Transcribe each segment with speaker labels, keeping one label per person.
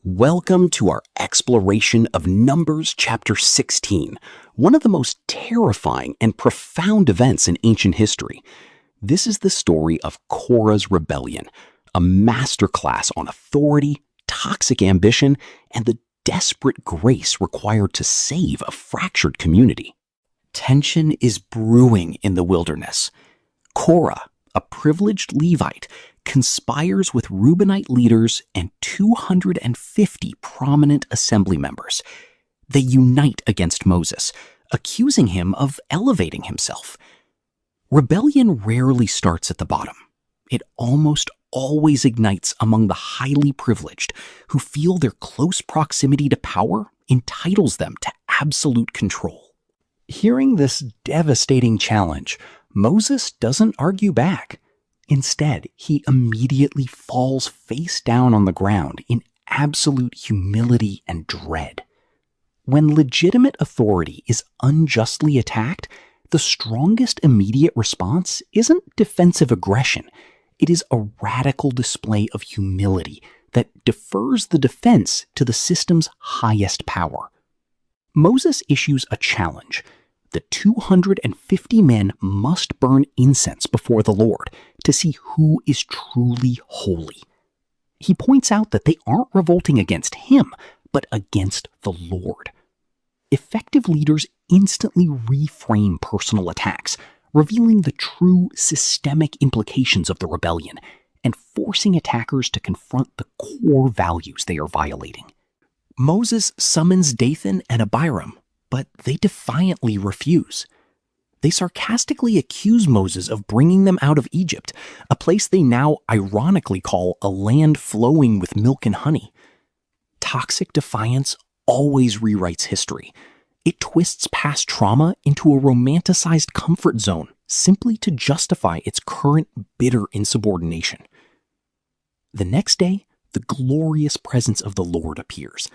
Speaker 1: Welcome to our exploration of Numbers chapter 16, one of the most terrifying and profound events in ancient history. This is the story of Korah's rebellion, a masterclass on authority, toxic ambition, and the desperate grace required to save a fractured community. Tension is brewing in the wilderness. Korah, a privileged Levite, conspires with Reubenite leaders and 250 prominent assembly members. They unite against Moses, accusing him of elevating himself. Rebellion rarely starts at the bottom. It almost always ignites among the highly privileged, who feel their close proximity to power entitles them to absolute control. Hearing this devastating challenge, Moses doesn't argue back. Instead, he immediately falls face down on the ground in absolute humility and dread. When legitimate authority is unjustly attacked, the strongest immediate response isn't defensive aggression. It is a radical display of humility that defers the defense to the system's highest power. Moses issues a challenge. The 250 men must burn incense before the Lord to see who is truly holy. He points out that they aren't revolting against him, but against the Lord. Effective leaders instantly reframe personal attacks, revealing the true systemic implications of the rebellion and forcing attackers to confront the core values they are violating. Moses summons Dathan and Abiram, but they defiantly refuse. They sarcastically accuse Moses of bringing them out of Egypt, a place they now ironically call a land flowing with milk and honey. Toxic defiance always rewrites history. It twists past trauma into a romanticized comfort zone simply to justify its current bitter insubordination. The next day, the glorious presence of the Lord appears.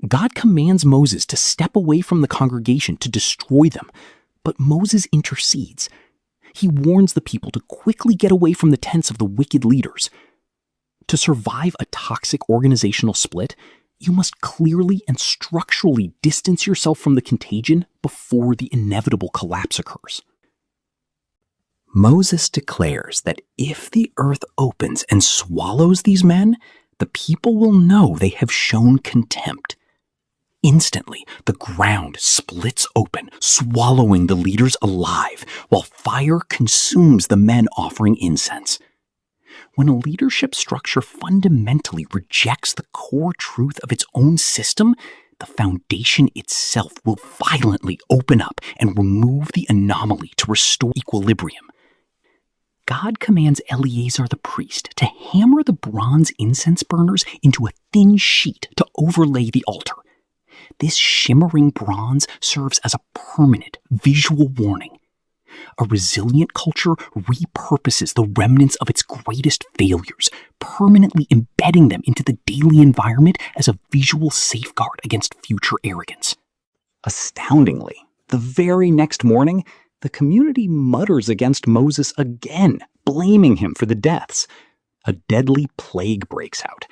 Speaker 1: God commands Moses to step away from the congregation to destroy them, but Moses intercedes. He warns the people to quickly get away from the tents of the wicked leaders. To survive a toxic organizational split, you must clearly and structurally distance yourself from the contagion before the inevitable collapse occurs. Moses declares that if the earth opens and swallows these men, the people will know they have shown contempt. Instantly, the ground splits open, swallowing the leaders alive, while fire consumes the men offering incense. When a leadership structure fundamentally rejects the core truth of its own system, the foundation itself will violently open up and remove the anomaly to restore equilibrium. God commands Eleazar the priest to hammer the bronze incense burners into a thin sheet to overlay the altar. This shimmering bronze serves as a permanent visual warning. A resilient culture repurposes the remnants of its greatest failures, permanently embedding them into the daily environment as a visual safeguard against future arrogance. Astoundingly, the very next morning, the community mutters against Moses again, blaming him for the deaths. A deadly plague breaks out.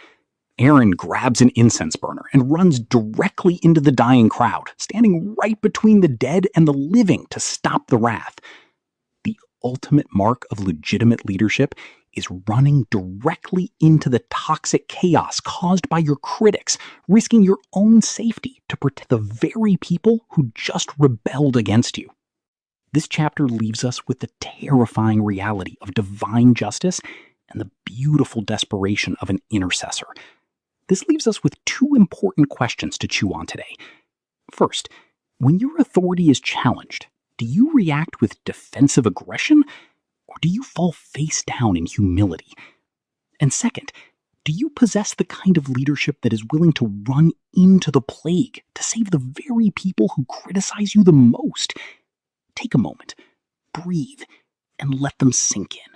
Speaker 1: Aaron grabs an incense burner and runs directly into the dying crowd, standing right between the dead and the living to stop the wrath. The ultimate mark of legitimate leadership is running directly into the toxic chaos caused by your critics, risking your own safety to protect the very people who just rebelled against you. This chapter leaves us with the terrifying reality of divine justice and the beautiful desperation of an intercessor. This leaves us with two important questions to chew on today. First, when your authority is challenged, do you react with defensive aggression, or do you fall face down in humility? And second, do you possess the kind of leadership that is willing to run into the plague to save the very people who criticize you the most? Take a moment, breathe, and let them sink in.